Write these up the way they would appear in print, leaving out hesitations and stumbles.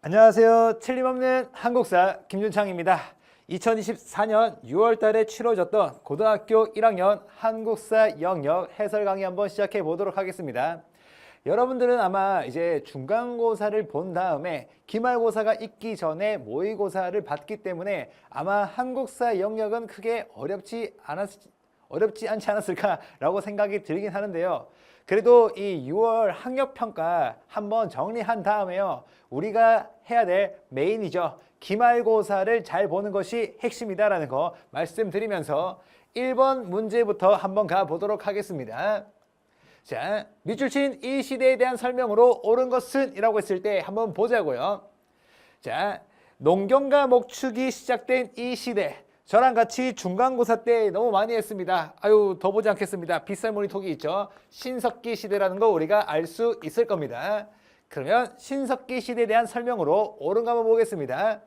안녕하세요. 틀림없는 한국사 김준창입니다. 2024년 6월 달에 치러졌던 고등학교 1학년 한국사 영역 해설 강의 한번 시작해 보도록 하겠습니다. 여러분들은 아마 이제 중간고사를 본 다음에 기말고사가 있기 전에 모의고사를 봤기 때문에 아마 한국사 영역은 크게 어렵지 않지 않았을까라고 생각이 들긴 하는데요. 그래도 이 6월 학력평가 한번 정리한 다음에요. 우리가 해야 될 메인이죠. 기말고사를 잘 보는 것이 핵심이다라는 거 말씀드리면서 1번 문제부터 한번 가보도록 하겠습니다. 자, 밑줄친 이 시대에 대한 설명으로 옳은 것은 이라고 했을 때 한번 보자고요. 자, 농경과 목축이 시작된 이 시대. 저랑 같이 중간고사 때 너무 많이 했습니다. 아유, 더 보지 않겠습니다. 빗살무늬 톡이 있죠. 신석기 시대라는 거 우리가 알 수 있을 겁니다. 그러면 신석기 시대에 대한 설명으로 옳은 거 한번 보겠습니다.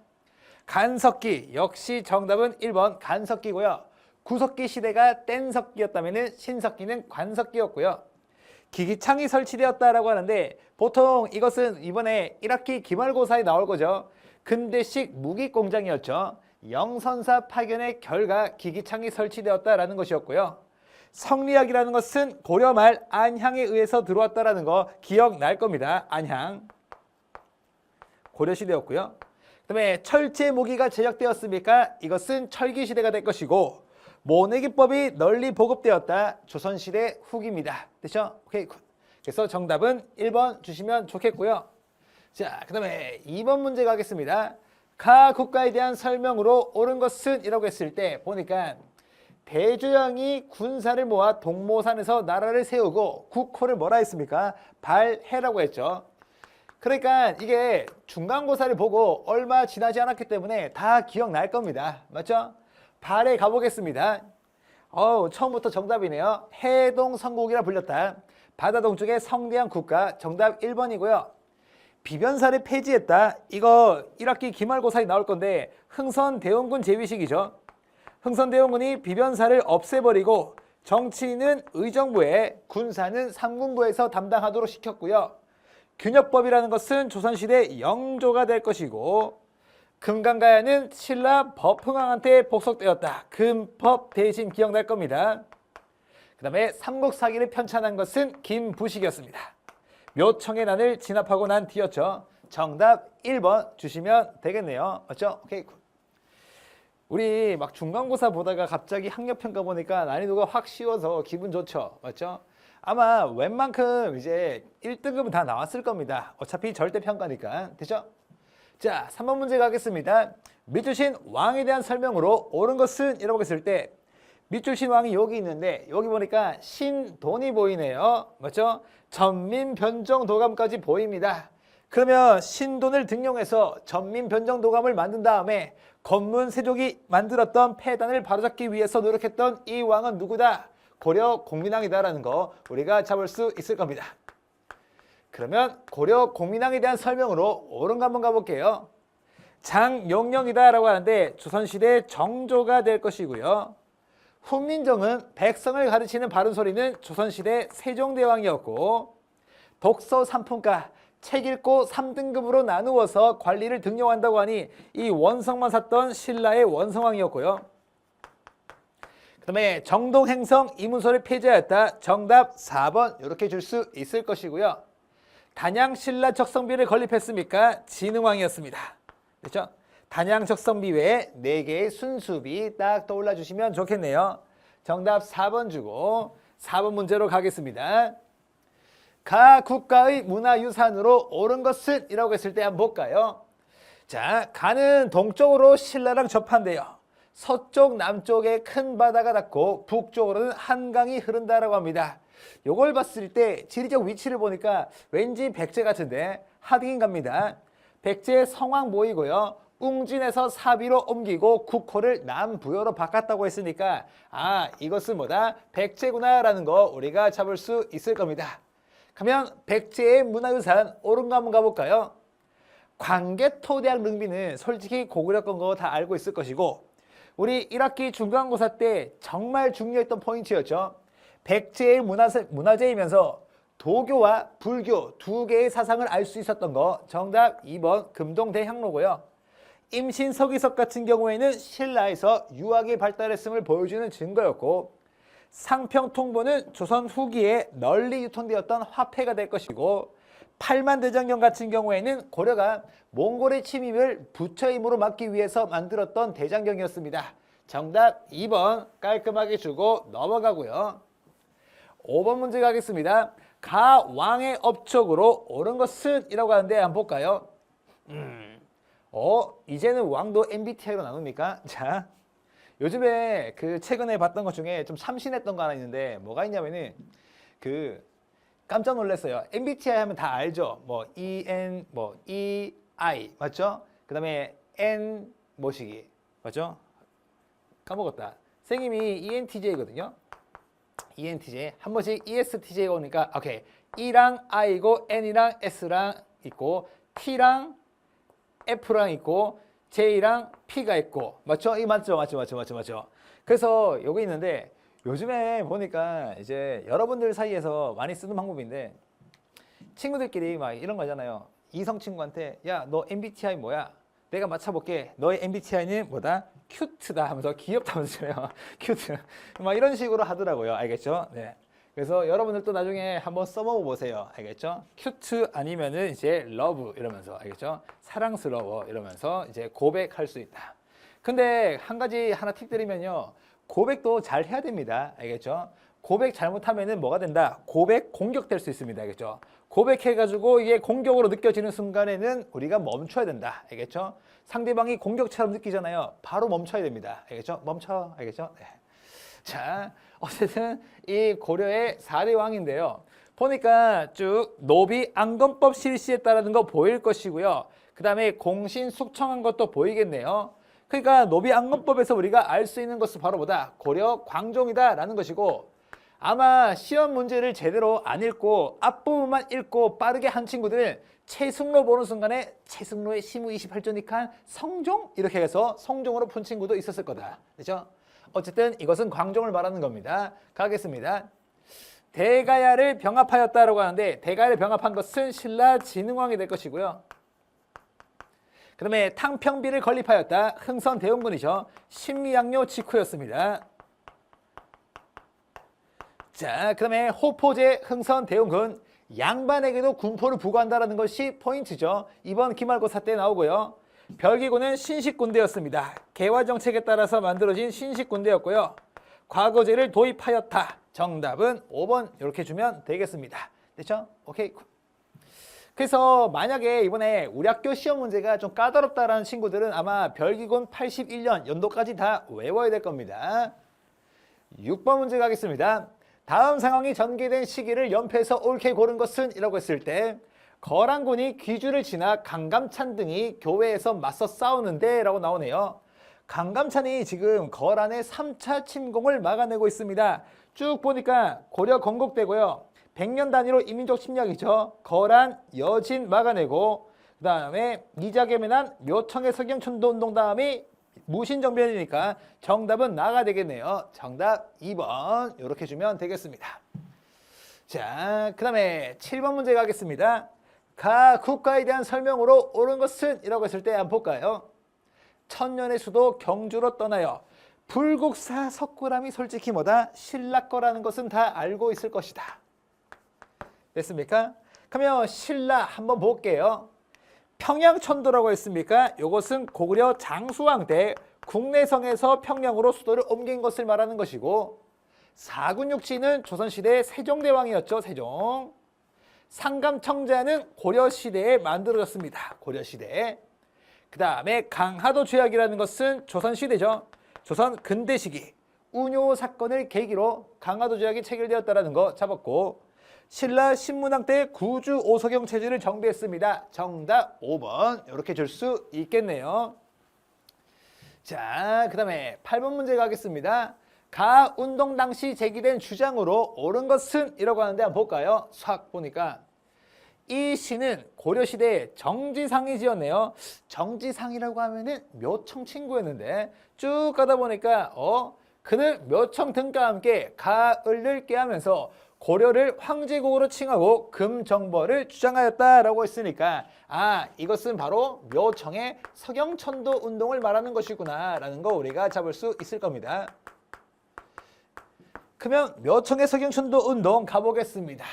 간석기, 역시 정답은 1번 간석기고요. 구석기 시대가 뗀석기였다면 신석기는 관석기였고요. 기기창이 설치되었다라고 하는데 보통 이것은 이번에 1학기 기말고사에 나올 거죠. 근대식 무기공장이었죠. 영선사 파견의 결과 기기창이 설치되었다라는 것이었고요. 성리학이라는 것은 고려 말 안향에 의해서 들어왔다라는 거 기억날 겁니다. 안향. 고려시대였고요. 그 다음에 철제 무기가 제작되었습니까? 이것은 철기시대가 될 것이고 모내기법이 널리 보급되었다. 조선시대 후기입니다. 됐죠? 오케이. 그래서 정답은 1번 주시면 좋겠고요. 자, 그 다음에 2번 문제 가겠습니다. 가 국가에 대한 설명으로 옳은 것은 이라고 했을 때 보니까 대조영이 군사를 모아 동모산에서 나라를 세우고 국호를 뭐라 했습니까? 발해라고 했죠. 그러니까 이게 중간고사를 보고 얼마 지나지 않았기 때문에 다 기억날 겁니다. 맞죠? 발해 가보겠습니다. 처음부터 정답이네요. 해동성국이라 불렸다. 바다 동쪽의 성대한 국가. 정답 1번이고요. 비변사를 폐지했다. 이거 1학기 기말고사에 나올 건데 흥선대원군 제위식이죠. 흥선대원군이 비변사를 없애버리고 정치인은 의정부에, 군사는 삼군부에서 담당하도록 시켰고요. 균역법이라는 것은 조선시대 영조가 될 것이고 금강가야는 신라 법흥왕한테 복속되었다. 금법 대신 기억날 겁니다. 그 다음에 삼국사기를 편찬한 것은 김부식이었습니다. 묘청의 난을 진압하고 난 뒤였죠. 정답 1번 주시면 되겠네요. 맞죠? 오케이. 우리 막 중간고사 보다가 갑자기 학력평가 보니까 난이도가 확 쉬워서 기분 좋죠. 맞죠? 아마 웬만큼 이제 1등급은 다 나왔을 겁니다. 어차피 절대평가니까. 됐죠? 자, 3번 문제 가겠습니다. 밑줄신 왕에 대한 설명으로 옳은 것은 이라고 했을 때 밑줄신 왕이 여기 있는데 여기 보니까 신돈이 보이네요. 맞죠? 전민변정도감까지 보입니다. 그러면 신돈을 등용해서 전민변정도감을 만든 다음에 건문세족이 만들었던 폐단을 바로잡기 위해서 노력했던 이 왕은 누구다? 고려 공민왕이다라는 거 우리가 잡을 수 있을 겁니다. 그러면 고려 공민왕에 대한 설명으로 옳은 거 한번 가볼게요. 장용령이다라고 하는데 조선시대 정조가 될 것이고요. 훈민정음 백성을 가르치는 바른 소리는 조선시대 세종대왕이었고 독서 3품가 책 읽고 3등급으로 나누어서 관리를 등용한다고 하니 이 원성만 샀던 신라의 원성왕이었고요. 그 다음에 정동행성 이문서를 폐지하였다. 정답 4번 이렇게 줄 수 있을 것이고요. 단양신라 적성비를 건립했습니까? 진흥왕이었습니다. 그렇죠? 단양 적성비 외에 4개의 순수비 딱 떠올라 주시면 좋겠네요. 정답 4번 주고 4번 문제로 가겠습니다. 가 국가의 문화유산으로 옳은 것은 이라고 했을 때 한번 볼까요? 자, 가는 동쪽으로 신라랑 접한대요. 서쪽 남쪽에 큰 바다가 닿고 북쪽으로는 한강이 흐른다라고 합니다. 요걸 봤을 때 지리적 위치를 보니까 왠지 백제 같은데 하등인 갑니다. 백제의 성왕 모이고요. 웅진에서 사비로 옮기고 국호를 남부여로 바꿨다고 했으니까 이것은 뭐다? 백제구나라는 거 우리가 잡을 수 있을 겁니다. 그러면 백제의 문화유산 옳은 거 한번 가볼까요? 광개토대학 능비는 솔직히 고구려 건 거 다 알고 있을 것이고 우리 1학기 중간고사 때 정말 중요했던 포인트였죠. 백제의 문화재이면서 도교와 불교 두 개의 사상을 알 수 있었던 거 정답 2번 금동대향로고요. 임신 서기석 같은 경우에는 신라에서 유학이 발달했음을 보여주는 증거였고 상평통보는 조선 후기에 널리 유통되었던 화폐가 될 것이고 팔만대장경 같은 경우에는 고려가 몽골의 침입을 부처의 힘으로 막기 위해서 만들었던 대장경이었습니다. 정답 2번 깔끔하게 주고 넘어가고요. 5번 문제 가겠습니다. 가 왕의 업적으로 옳은 것은 이라고 하는데 한번 볼까요? 이제는 왕도 MBTI로 나눕니까? 자, 요즘에 그 최근에 봤던 것 중에 좀 참신했던 거 하나 있는데 뭐가 있냐면은 그 깜짝 놀랐어요. MBTI 하면 다 알죠? 뭐 EN 뭐 EI 맞죠? 그다음에 N 뭐시기 맞죠? 까먹었다. 선생님이 ENTJ거든요. ENTJ 한 번씩 ESTJ가 오니까 오케이 E랑 I고 N이랑 S랑 있고 T랑 F랑 있고 J랑 P가 있고 맞죠? 이 맞죠? 맞죠? 그래서 여기 있는데 요즘에 보니까 이제 여러분들 사이에서 많이 쓰는 방법인데 친구들끼리 막 이런 거 있잖아요. 이성 친구한테 야, 너 MBTI 뭐야? 내가 맞춰볼게. 너의 MBTI는 뭐다? 큐트다 하면서 귀엽다면서요. 큐트. 막 이런 식으로 하더라고요. 알겠죠? 네. 그래서 여러분들도 나중에 한번 써먹어 보세요. 알겠죠? 큐트 아니면은 이제 러브 이러면서 알겠죠? 사랑스러워 이러면서 이제 고백할 수 있다. 근데 한 가지 하나 팁 드리면요. 고백도 잘 해야 됩니다. 알겠죠? 고백 잘못하면은 뭐가 된다? 고백 공격될 수 있습니다. 알겠죠? 고백해가지고 이게 공격으로 느껴지는 순간에는 우리가 멈춰야 된다. 알겠죠? 상대방이 공격처럼 느끼잖아요. 바로 멈춰야 됩니다. 알겠죠? 멈춰. 알겠죠? 네. 자, 어쨌든 이 고려의 4대 왕인데요. 보니까 쭉 노비 안건법 실시했다라는 거 보일 것이고요. 그 다음에 공신 숙청한 것도 보이겠네요. 그러니까 노비 안건법에서 우리가 알 수 있는 것은 바로 뭐다? 고려 광종이다라는 것이고 아마 시험 문제를 제대로 안 읽고 앞부분만 읽고 빠르게 한 친구들은 최승로 보는 순간에 최승로의 시무 28조니까 성종? 이렇게 해서 성종으로 푼 친구도 있었을 거다. 그렇죠? 어쨌든 이것은 광종을 말하는 겁니다. 가겠습니다. 대가야를 병합하였다라고 하는데 대가야를 병합한 것은 신라 진흥왕이 될 것이고요. 그 다음에 탕평비를 건립하였다. 흥선대원군이죠. 신미양요 직후였습니다. 자, 그 다음에 호포제 흥선대원군 양반에게도 군포를 부과한다는 것이 포인트죠. 이번 기말고사 때 나오고요. 별기군은 신식군대였습니다. 개화정책에 따라서 만들어진 신식군대였고요. 과거제를 도입하였다. 정답은 5번 이렇게 주면 되겠습니다. 됐죠? 오케이. 그래서 만약에 이번에 우리 학교 시험 문제가 좀 까다롭다라는 친구들은 아마 별기군 81년 연도까지 다 외워야 될 겁니다. 6번 문제 가겠습니다. 다음 상황이 전개된 시기를 연표해서 옳게 고른 것은? 이라고 했을 때 거란군이 귀주를 지나 강감찬 등이 교외에서 맞서 싸우는데 라고 나오네요. 강감찬이 지금 거란의 3차 침공을 막아내고 있습니다. 쭉 보니까 고려 건국되고요. 100년 단위로 이민족 침략이죠. 거란, 여진 막아내고 그 다음에 이자겸에난 묘청의 석영천도 운동 다음에 무신정변이니까 정답은 나가 되겠네요. 정답 2번 이렇게 주면 되겠습니다. 자, 그 다음에 7번 문제 가겠습니다. 가 국가에 대한 설명으로 옳은 것은? 이라고 했을 때 한번 볼까요? 천년의 수도 경주로 떠나요. 불국사 석굴암이 솔직히 뭐다? 신라 거라는 것은 다 알고 있을 것이다. 됐습니까? 그러면 신라 한번 볼게요. 평양천도라고 했습니까? 이것은 고구려 장수왕 때 국내성에서 평양으로 수도를 옮긴 것을 말하는 것이고 사군육지는 조선시대 세종대왕이었죠. 세종. 상감청자는 고려시대에 만들어졌습니다. 고려시대. 그 다음에 강화도 조약이라는 것은 조선시대죠. 조선 근대 시기 운요 사건을 계기로 강화도 조약이 체결되었다는 거 잡았고 신라 신문왕 때 구주 오소경 체제를 정비했습니다. 정답 5번 이렇게 줄 수 있겠네요. 자, 그 다음에 8번 문제 가겠습니다. 가 운동 당시 제기된 주장으로 옳은 것은? 이라고 하는데 한번 볼까요? 싹 보니까 이 시는 고려시대 정지상이 지었네요. 정지상이라고 하면은 묘청 친구였는데 쭉 가다 보니까 그는 묘청 등과 함께 가을을 꾀하면서 고려를 황제국으로 칭하고 금정벌을 주장하였다라고 했으니까 이것은 바로 묘청의 서경천도 운동을 말하는 것이구나 라는 거 우리가 잡을 수 있을 겁니다. 그러면 묘청의 서경천도 운동 가보겠습니다.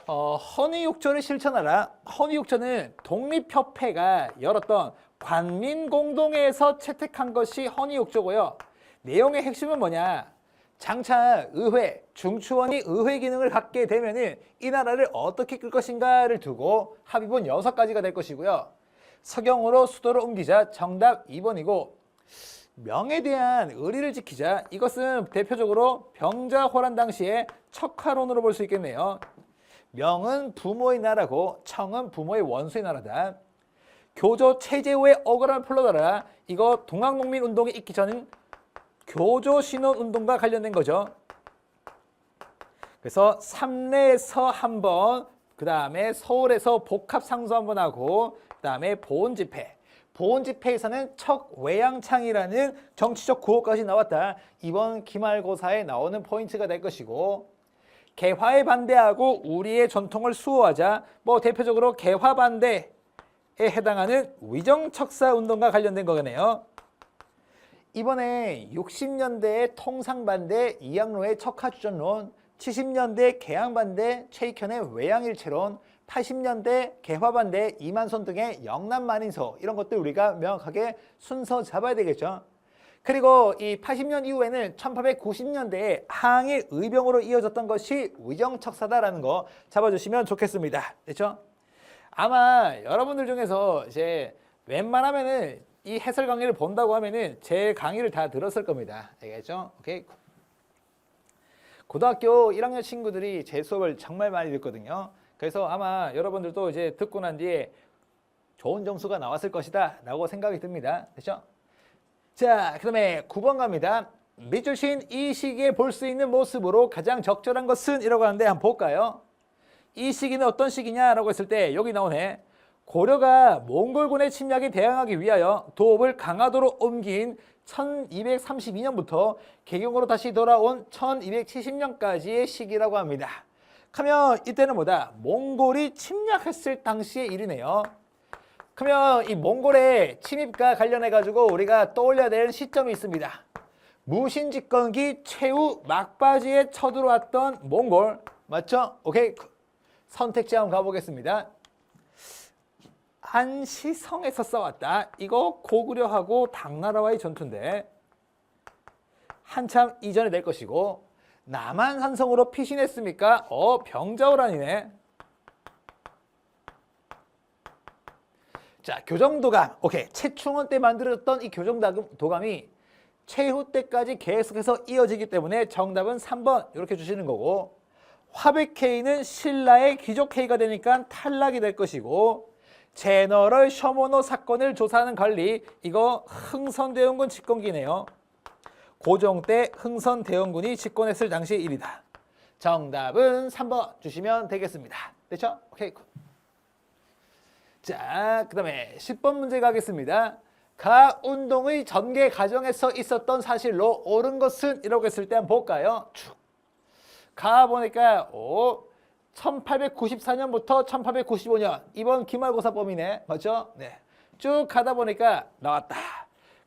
헌의육조를 실천하라. 헌의육조는 독립협회가 열었던 관민공동회에서 채택한 것이 헌의육조고요. 내용의 핵심은 뭐냐? 장차 의회, 중추원이 의회 기능을 갖게 되면은 이 나라를 어떻게 끌 것인가를 두고 합의본 6가지가 될 것이고요. 서경으로 수도를 옮기자. 정답 2번이고 명에 대한 의리를 지키자. 이것은 대표적으로 병자호란 당시의 척화론으로 볼 수 있겠네요. 명은 부모의 나라고 청은 부모의 원수의 나라다. 교조 체제후의 억울함을 풀러달라. 이거 동학농민운동이 있기 전 교조신혼운동과 관련된 거죠. 그래서 삼례에서 한 번, 그 다음에 서울에서 복합상소 한 번 하고, 그 다음에 보훈집회. 보훈집회에서는 척외양창이라는 정치적 구호까지 나왔다. 이번 기말고사에 나오는 포인트가 될 것이고, 개화에 반대하고 우리의 전통을 수호하자. 대표적으로 개화 반대에 해당하는 위정척사운동과 관련된 거네요. 이번에 60년대의 통상반대 이양로의 척화주전론, 70년대 개항반대 최익현의 외양일체론, 80년대 개화반대 이만손 등의 영남만인서, 이런 것들 우리가 명확하게 순서 잡아야 되겠죠. 그리고 이 80년 이후에는 1890년대에 항일 의병으로 이어졌던 것이 위정척사다라는 거 잡아주시면 좋겠습니다. 됐죠? 아마 여러분들 중에서 이제 웬만하면은 이 해설 강의를 본다고 하면은 제 강의를 다 들었을 겁니다. 알겠죠? 오케이. 고등학교 1학년 친구들이 제 수업을 정말 많이 듣거든요. 그래서 아마 여러분들도 이제 듣고 난 뒤에 좋은 점수가 나왔을 것이다 라고 생각이 듭니다. 됐죠? 자, 그 다음에 9번 갑니다. 밑줄 친 이 시기에 볼 수 있는 모습으로 가장 적절한 것은 이라고 하는데 한번 볼까요? 이 시기는 어떤 시기냐라고 했을 때 여기 나오네. 고려가 몽골군의 침략에 대항하기 위하여 도읍을 강화도로 옮긴 1232년부터 개경으로 다시 돌아온 1270년까지의 시기라고 합니다. 그러면 이때는 뭐다? 몽골이 침략했을 당시의 일이네요. 그러면 이 몽골의 침입과 관련해 가지고 우리가 떠올려야 되는 시점이 있습니다. 무신집권기 최후 막바지에 쳐들어왔던 몽골, 맞죠? 오케이. 선택지 한번 가보겠습니다. 안시성에서 싸웠다. 이거 고구려하고 당나라와의 전투인데 한참 이전에 될 것이고, 남한산성으로 피신했습니까? 병자호란이네. 자, 교정도감. 오케이. 최충원 때 만들어졌던 이 교정도감이 최후 때까지 계속해서 이어지기 때문에 정답은 3번 이렇게 주시는 거고, 화백회의는 신라의 귀족회의가 되니까 탈락이 될 것이고, 제너럴 셔모노 사건을 조사하는 관리, 이거 흥선대원군 집권기네요. 고종 때 흥선대원군이 집권했을 당시의 일이다. 정답은 3번 주시면 되겠습니다. 됐죠? 오케이. 자, 그 다음에 10번 문제 가겠습니다. 가 운동의 전개 과정에서 있었던 사실로 옳은 것은 이라고 했을 때 한번 볼까요? 쭉 가 보니까 1894년부터 1895년, 이번 기말고사범위네. 맞죠? 네. 쭉 가다 보니까 나왔다.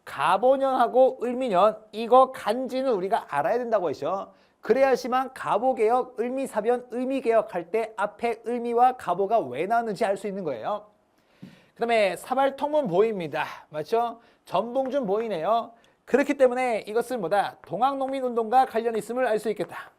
가보년하고 을미년, 이거 간지는 우리가 알아야 된다고 했죠. 그래야지만 가보개혁, 을미사변, 을미개혁 할 때 앞에 을미와 가보가 왜 나왔는지 알 수 있는 거예요. 그 다음에 사발통문 보입니다. 맞죠? 전봉준 보이네요. 그렇기 때문에 이것은 뭐다? 동학농민운동과 관련이 있음을 알 수 있겠다.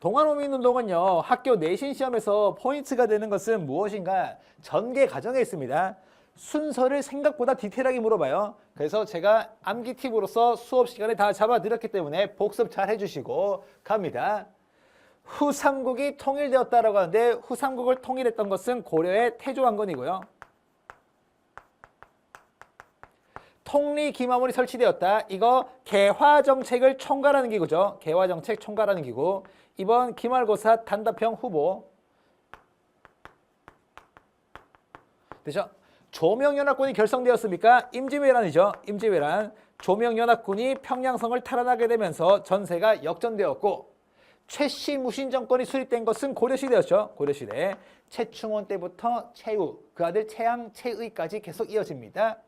동학농민운동은요, 학교 내신 시험에서 포인트가 되는 것은 무엇인가? 전개 과정에 있습니다. 순서를 생각보다 디테일하게 물어봐요. 그래서 제가 암기 팁으로서 수업 시간에 다 잡아드렸기 때문에 복습 잘 해주시고 갑니다. 후삼국이 통일되었다라고 하는데, 후삼국을 통일했던 것은 고려의 태조왕건이고요. 통리기마물이 설치되었다. 이거 개화정책을 총괄하는 기구죠. 개화정책 총괄하는 기구. 이번 기말고사 단답형 후보. 되죠? 조명연합군이 결성되었습니까? 임진왜란이죠. 임진왜란. 조명연합군이 평양성을 탈환하게 되면서 전세가 역전되었고 최씨무신 정권이 수립된 것은 고려시대였죠. 고려시대. 최충원 때부터 최우, 그 아들 최양, 최의까지 계속 이어집니다.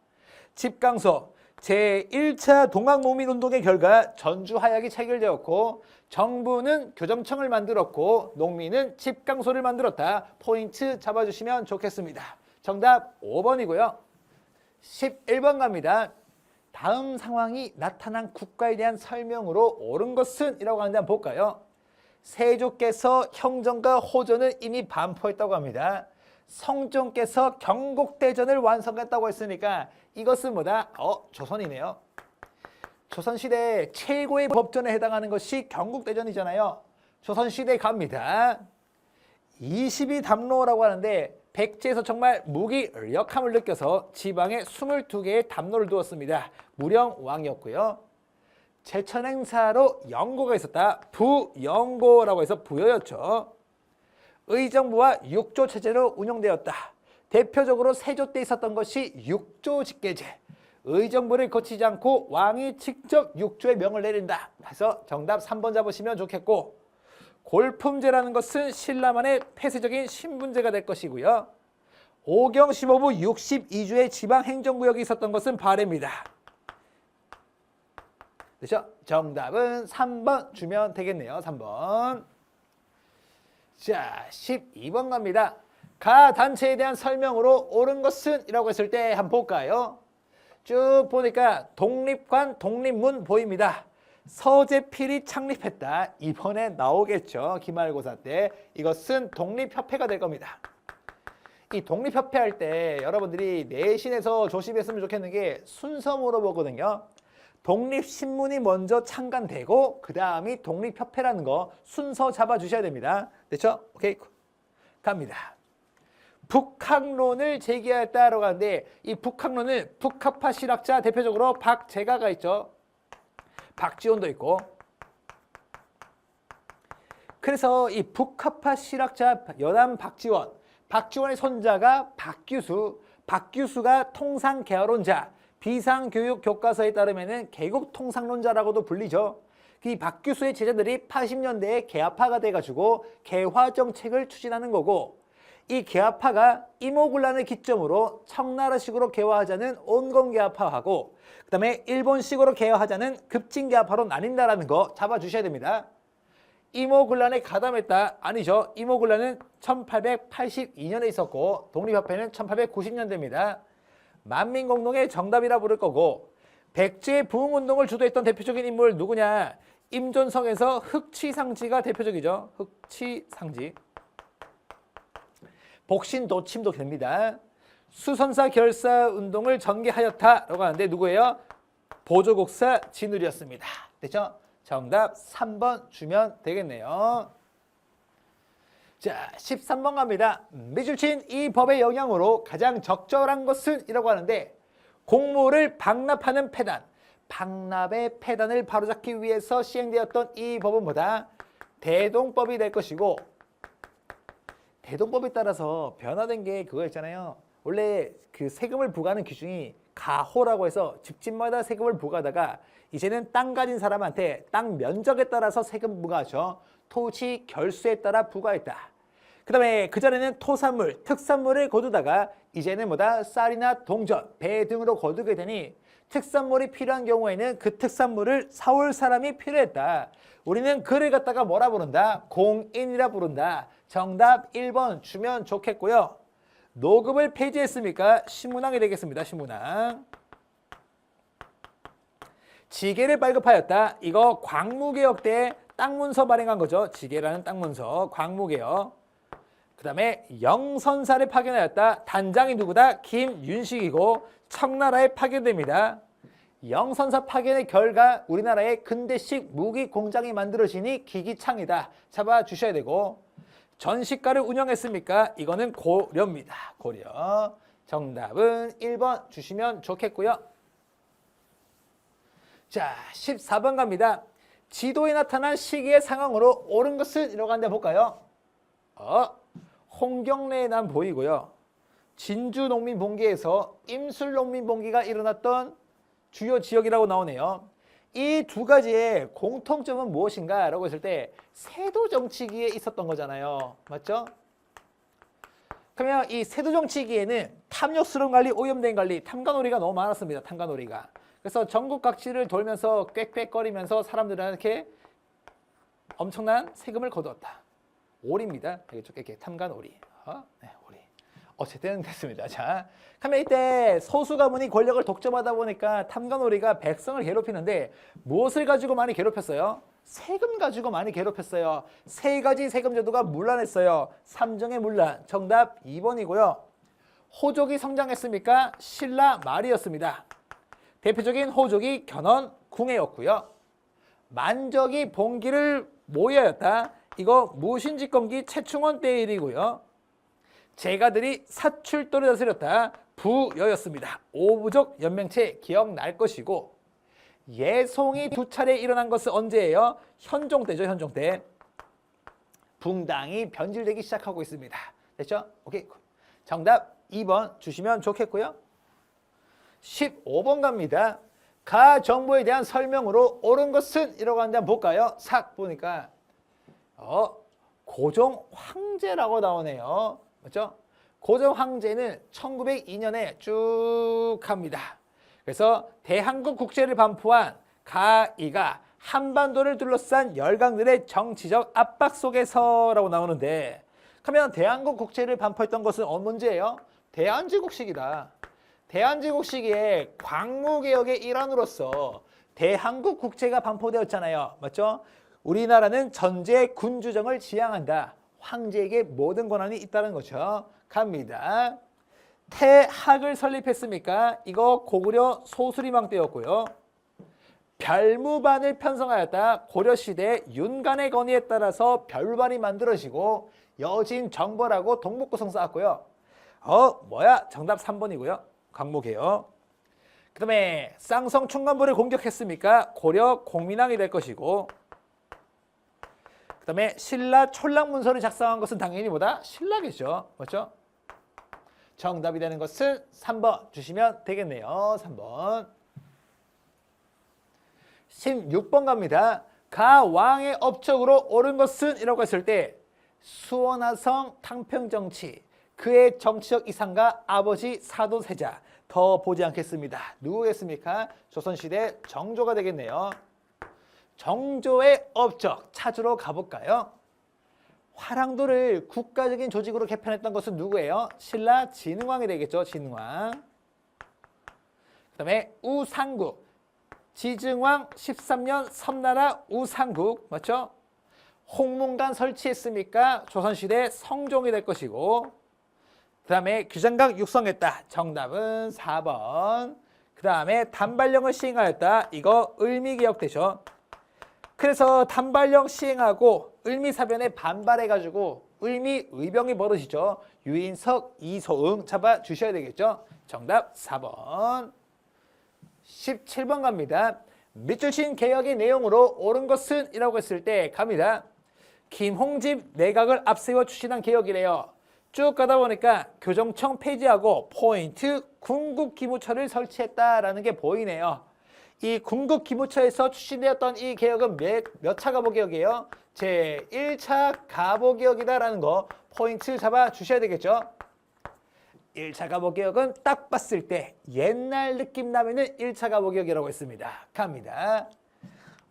집강서. 제1차 동학농민운동의 결과 전주하약이 체결되었고 정부는 교정청을 만들었고 농민은 집강소를 만들었다. 포인트 잡아주시면 좋겠습니다. 정답 5번이고요. 11번 갑니다. 다음 상황이 나타난 국가에 대한 설명으로 옳은 것은? 이라고 하는데 한번 볼까요? 세조께서 형전과 호전을 이미 반포했다고 합니다. 성종께서 경국대전을 완성했다고 했으니까 이것은 뭐다? 조선이네요. 조선시대 최고의 법전에 해당하는 것이 경국대전이잖아요. 조선시대 갑니다. 22담로라고 하는데 백제에서 정말 무기력함을 느껴서 지방에 22개의 담로를 두었습니다. 무령왕이었고요. 제천행사로 영고가 있었다. 부영고라고 해서 부여였죠. 의정부와 육조 체제로 운영되었다. 대표적으로 세조 때 있었던 것이 육조 직계제. 의정부를 거치지 않고 왕이 직접 육조의 명을 내린다. 그래서 정답 3번 잡으시면 좋겠고 골품제라는 것은 신라만의 폐쇄적인 신분제가 될 것이고요. 오경 15부 62주의 지방행정구역이 있었던 것은 발해입니다. 그렇죠? 정답은 3번 주면 되겠네요. 3번. 자, 12번 갑니다. 가 단체에 대한 설명으로 옳은 것은? 이라고 했을 때 한번 볼까요? 쭉 보니까 독립관, 독립문 보입니다. 서재필이 창립했다. 이번에 나오겠죠. 기말고사 때. 이것은 독립협회가 될 겁니다. 이 독립협회 할 때 여러분들이 내신에서 조심했으면 좋겠는 게 순서 물어보거든요. 독립신문이 먼저 창간되고 그 다음이 독립협회라는 거 순서 잡아주셔야 됩니다. 됐죠? 오케이. 갑니다. 북학론을 제기하였다라고 하는데 이 북학론은 북학파 실학자 대표적으로 박제가가 있죠. 박지원도 있고. 그래서 이 북학파 실학자 여담 박지원, 박지원의 손자가 박규수, 박규수가 통상개화론자, 비상교육 교과서에 따르면 개국통상론자라고도 불리죠. 이 박규수의 제자들이 80년대에 개화파가 돼가지고 개화정책을 추진하는 거고 이 개화파가 이모군란을 기점으로 청나라식으로 개화하자는 온건개화파하고 그 다음에 일본식으로 개화하자는 급진개화파로 나뉜다라는 거 잡아주셔야 됩니다. 이모군란에 가담했다? 아니죠. 이모군란은 1882년에 있었고 독립협회는 1890년대입니다. 만민공동의 정답이라 부를 거고 백제의 부흥운동을 주도했던 대표적인 인물 누구냐? 임존성에서 흑치상지가 대표적이죠. 흑치상지. 복신도침도 됩니다. 수선사 결사 운동을 전개하였다라고 하는데 누구예요? 보조국사 진울이었습니다. 됐죠? 정답 3번 주면 되겠네요. 자, 13번 갑니다. 미줄친 이 법의 영향으로 가장 적절한 것은? 이라고 하는데 공무를 박납하는 폐단. 박납의 폐단을 바로잡기 위해서 시행되었던 이 법은 뭐다? 대동법이 될 것이고 대동법에 따라서 변화된 게 그거 있잖아요. 원래 그 세금을 부과하는 기준이 가호라고 해서 집집마다 세금을 부과하다가 이제는 땅 가진 사람한테 땅 면적에 따라서 세금 부과하죠. 토지 결수에 따라 부과했다. 그 다음에 그전에는 토산물, 특산물을 거두다가 이제는 뭐다? 쌀이나 동전, 배 등으로 거두게 되니 특산물이 필요한 경우에는 그 특산물을 사올 사람이 필요했다. 우리는 그를 갖다가 뭐라 부른다? 공인이라 부른다. 정답 1번 주면 좋겠고요. 노급을 폐지했습니까? 신문왕이 되겠습니다. 신문왕. 지계를 발급하였다. 이거 광무개혁 때 땅문서 발행한 거죠. 지계라는 땅문서. 광무개혁. 그 다음에 영선사를 파견하였다. 단장이 누구다? 김윤식이고 청나라에 파견됩니다. 영선사 파견의 결과 우리나라에 근대식 무기 공장이 만들어지니 기기창이다. 잡아주셔야 되고 전시가를 운영했습니까? 이거는 고려입니다. 고려. 정답은 1번 주시면 좋겠고요. 자, 14번 갑니다. 지도에 나타난 시기의 상황으로 옳은 것은? 이라고 하는데 볼까요? 홍경래에 난 보이고요. 진주 농민봉기에서 임술 농민봉기가 일어났던 주요 지역이라고 나오네요. 이 두 가지의 공통점은 무엇인가? 라고 했을 때 세도 정치기에 있었던 거잖아요. 맞죠? 그러면 이 세도 정치기에는 탐욕스러운 관리, 오염된 관리, 탐관오리가 너무 많았습니다. 탐관오리가. 그래서 전국 각지를 돌면서 꽥꽥거리면서 사람들한테 엄청난 세금을 거두었다. 오리입니다. 이렇게 탐관오리. 네, 오리. 어쨌든 됐습니다. 자, 그러면 이때 소수 가문이 권력을 독점하다 보니까 탐관오리가 백성을 괴롭히는데 무엇을 가지고 많이 괴롭혔어요? 세금 가지고 많이 괴롭혔어요. 세 가지 세금 제도가 문란했어요. 삼정의 문란. 정답 2번이고요. 호족이 성장했습니까? 신라 말이었습니다. 대표적인 호족이 견훤, 궁예였고요. 만적이 봉기를 모여였다. 이거 무신직검기 최충원 때 일이고요. 제가들이 사출도를 다스렸다. 부여였습니다. 오부족 연맹체 기억날 것이고 예송이 두 차례 일어난 것은 언제예요? 현종 때죠. 현종 때. 붕당이 변질되기 시작하고 있습니다. 됐죠? 오케이. 정답 2번 주시면 좋겠고요. 15번 갑니다. 가 정보에 대한 설명으로 옳은 것은 이라고 하는데 한번 볼까요? 싹 보니까 고종 황제라고 나오네요. 맞죠? 고종 황제는 1902년에 쭉 합니다. 그래서 대한국 국제를 반포한 가이가 한반도를 둘러싼 열강들의 정치적 압박 속에서라고 나오는데 그러면 대한국 국제를 반포했던 것은 어느 문제예요? 대한제국 시기다. 대한제국 시기에 광무개혁의 일환으로서 대한국 국제가 반포되었잖아요. 맞죠? 우리나라는 전제 군주정을 지향한다. 황제에게 모든 권한이 있다는 거죠. 갑니다. 태학을 설립했습니까? 이거 고구려 소수리망 때였고요. 별무반을 편성하였다. 고려시대 윤간의 건의에 따라서 별무반이 만들어지고 여진정벌하고 동북구성 쌓았고요. 정답 3번이고요. 광무개혁. 그 다음에 쌍성 충간부를 공격했습니까? 고려 공민왕이 될 것이고 그 다음에 신라 촐락문서를 작성한 것은 당연히 뭐다? 신라겠죠. 맞죠? 정답이 되는 것은 3번 주시면 되겠네요. 3번. 16번 갑니다. 가 왕의 업적으로 옳은 것은 이라고 했을 때 수원화성 탕평정치 그의 정치적 이상과 아버지 사도세자 더 보지 않겠습니다. 누구겠습니까? 조선시대 정조가 되겠네요. 정조의 업적 찾으러 가볼까요? 화랑도를 국가적인 조직으로 개편했던 것은 누구예요? 신라 진흥왕이 되겠죠. 진흥왕. 그 다음에 우상국. 지증왕 13년 섬나라 우상국. 맞죠? 홍문관 설치했습니까? 조선시대 성종이 될 것이고 그 다음에 규장각 육성했다. 정답은 4번. 그 다음에 단발령을 시행하였다. 이거 을미개혁 되죠. 그래서 단발령 시행하고 을미사변에 반발해가지고 을미의병이 벌어지죠. 유인석, 이소응 잡아주셔야 되겠죠. 정답 4번. 17번 갑니다. 밑줄친 개혁의 내용으로 옳은 것은 이라고 했을 때 갑니다. 김홍집 내각을 앞세워 추진한 개혁이래요. 쭉 가다 보니까 교정청 폐지하고 포인트 군국기무처를 설치했다라는 게 보이네요. 이 군국기무처에서 추진되었던 이 개혁은 몇 차 가보개혁이에요? 제1차 가보개혁이다라는 거 포인트 잡아주셔야 되겠죠. 1차 가보개혁은 딱 봤을 때 옛날 느낌 나면은 1차 가보개혁이라고 했습니다. 갑니다.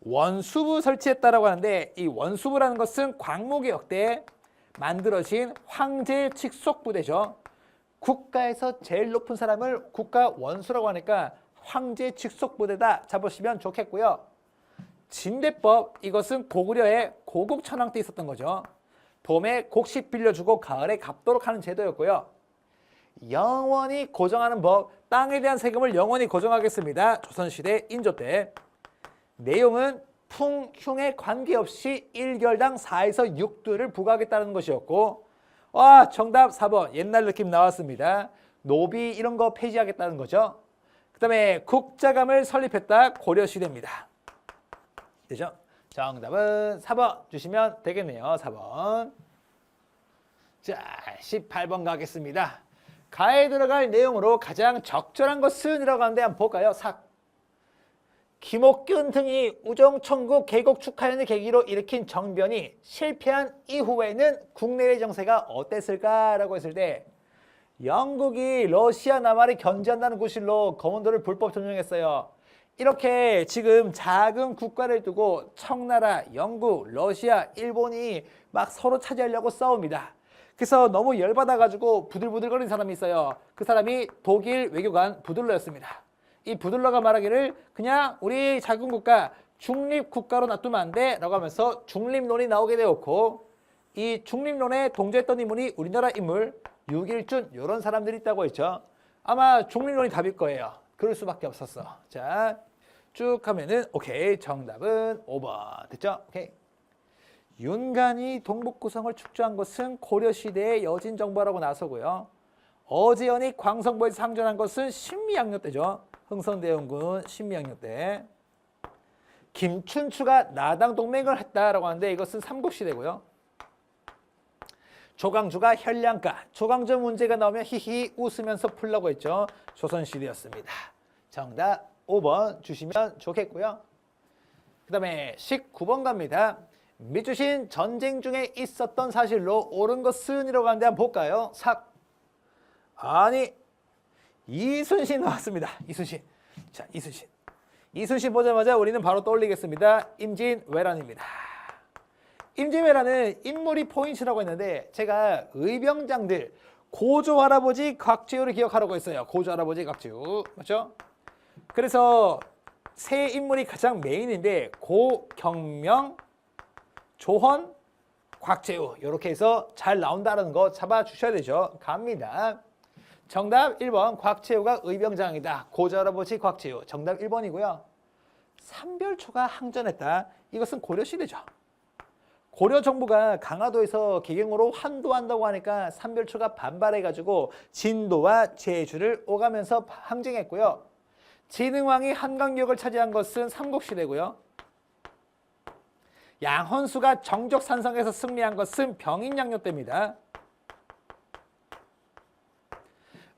원수부 설치했다라고 하는데 이 원수부라는 것은 광무개혁 때 만들어진 황제 직속부대죠. 국가에서 제일 높은 사람을 국가 원수라고 하니까 황제 직속부대다 잡으시면 좋겠고요. 진대법 이것은 고구려의 고국천왕 때 있었던 거죠. 봄에 곡식 빌려주고 가을에 갚도록 하는 제도였고요. 영원히 고정하는 법, 땅에 대한 세금을 영원히 고정하겠습니다. 조선시대 인조 때. 내용은 풍, 흉에 관계없이 1결당 4에서 6두를 부과하겠다는 것이었고 정답 4번 옛날 느낌 나왔습니다. 노비 이런 거 폐지하겠다는 거죠. 그 다음에 국자감을 설립했다. 고려시대입니다. 되죠? 정답은 4번 주시면 되겠네요. 4번. 자, 18번 가겠습니다. 가에 들어갈 내용으로 가장 적절한 것은 이라고 하는데 한번 볼까요? 삭. 김옥균 등이 우정총국 개국 축하연을 계기로 일으킨 정변이 실패한 이후에는 국내외 정세가 어땠을까라고 했을 때 영국이 러시아 남하를 견제한다는 구실로 거문도를 불법 점령했어요. 이렇게 지금 작은 국가를 두고 청나라, 영국, 러시아, 일본이 막 서로 차지하려고 싸웁니다. 그래서 너무 열받아가지고 부들부들거리는 사람이 있어요. 그 사람이 독일 외교관 부들러였습니다. 이 부들러가 말하기를 그냥 우리 작은 국가 중립국가로 놔두면 안 돼 라고 하면서 중립론이 나오게 되었고 이 중립론에 동조했던 인물이 우리나라 인물 유길준 이런 사람들이 있다고 했죠. 아마 중립론이 답일 거예요. 그럴 수밖에 없었어. 자, 쭉 가면은 오케이 정답은 5번 됐죠? 오케이. 윤관이 동북구성을 축조한 것은 고려시대의 여진정보라고 나서고요. 어제연이 광성보에서 상전한 것은 신미양요 때죠. 흥선대원군 신미양요 때. 김춘추가 나당 동맹을 했다라고 하는데 이것은 삼국시대고요. 조광주가 현량가, 조광조 문제가 나오면 히히 웃으면서 풀라고 했죠. 조선시대였습니다. 정답 5번 주시면 좋겠고요. 그 다음에 19번 갑니다. 밑주신 전쟁 중에 있었던 사실로 옳은 것은 이라고 하는데 한번 볼까요? 삭. 아니 이순신 나왔습니다. 이순신. 자, 이순신. 이순신 보자마자 우리는 바로 떠올리겠습니다. 임진왜란입니다. 임진왜란은 인물이 포인트라고 했는데 제가 의병장들 고조 할아버지 곽재우를 기억하라고 했어요. 고조 할아버지 곽재우. 맞죠? 그래서 세 인물이 가장 메인인데 고경명, 조헌, 곽재우 이렇게 해서 잘 나온다는 거 잡아주셔야 되죠. 갑니다. 정답 1번 곽재우가 의병장이다. 고조 할아버지 곽재우. 정답 1번이고요. 삼별초가 항전했다. 이것은 고려시대죠. 고려 정부가 강화도에서 개경으로 환도한다고 하니까 삼별초가 반발해가지고 진도와 제주를 오가면서 항쟁했고요. 진흥왕이 한강역을 차지한 것은 삼국시대고요. 양헌수가 정적산성에서 승리한 것은 병인양요 때입니다.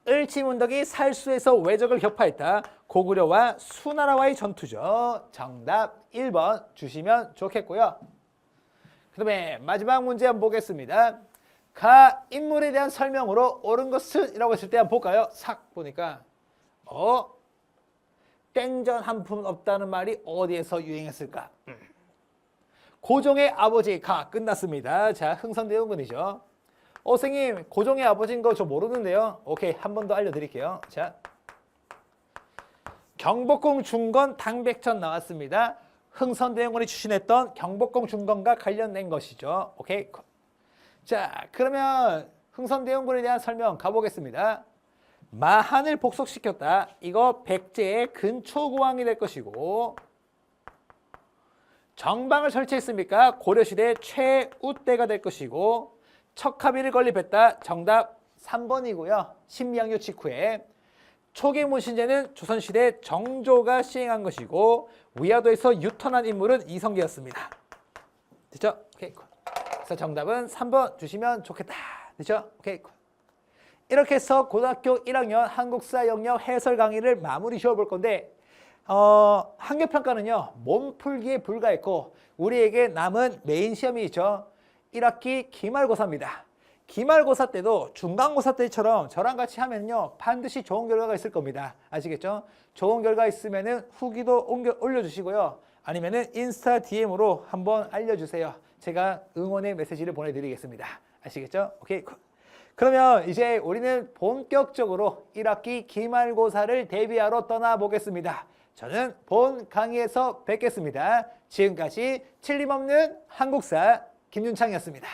을지문덕이 살수에서 외적을 격파했다. 고구려와 수나라와의 전투죠. 정답 1번 주시면 좋겠고요. 그 다음에 마지막 문제 한번 보겠습니다. 가 인물에 대한 설명으로 옳은 것은 이라고 했을 때 한번 볼까요? 삭 보니까 땡전 한 푼 없다는 말이 어디에서 유행했을까? 고종의 아버지 가 끝났습니다. 자, 흥선대원군이죠. 선생님 고종의 아버지인 거 저 모르는데요. 오케이, 한 번 더 알려드릴게요. 자, 경복궁 중건 당백천 나왔습니다. 흥선대원군이 추진했던 경복궁 중건과 관련된 것이죠. 오케이. 자, 그러면 흥선대원군에 대한 설명 가보겠습니다. 마한을 복속시켰다. 이거 백제의 근초고왕이 될 것이고, 정방을 설치했습니까? 고려시대 최우대가 될 것이고, 척하비를 건립했다. 정답 3번이고요. 신미양요 직후에. 초계문신제는 조선시대 정조가 시행한 것이고, 위화도에서 유턴한 인물은 이성계였습니다. 됐죠? 오케이. 그래서 정답은 3번 주시면 좋겠다. 됐죠? 오케이. 이렇게 해서 고등학교 1학년 한국사 영역 해설 강의를 마무리 지어볼 건데, 학력평가는요, 몸풀기에 불과했고, 우리에게 남은 메인 시험이 있죠. 1학기 기말고사입니다. 기말고사 때도 중간고사 때처럼 저랑 같이 하면요, 반드시 좋은 결과가 있을 겁니다. 아시겠죠? 좋은 결과 있으면은 후기도 올려주시고요. 아니면은 인스타 DM으로 한번 알려주세요. 제가 응원의 메시지를 보내드리겠습니다. 아시겠죠? 오케이. 그러면 이제 우리는 본격적으로 1학기 기말고사를 대비하러 떠나보겠습니다. 저는 본 강의에서 뵙겠습니다. 지금까지 틀림없는 한국사 김윤창이었습니다.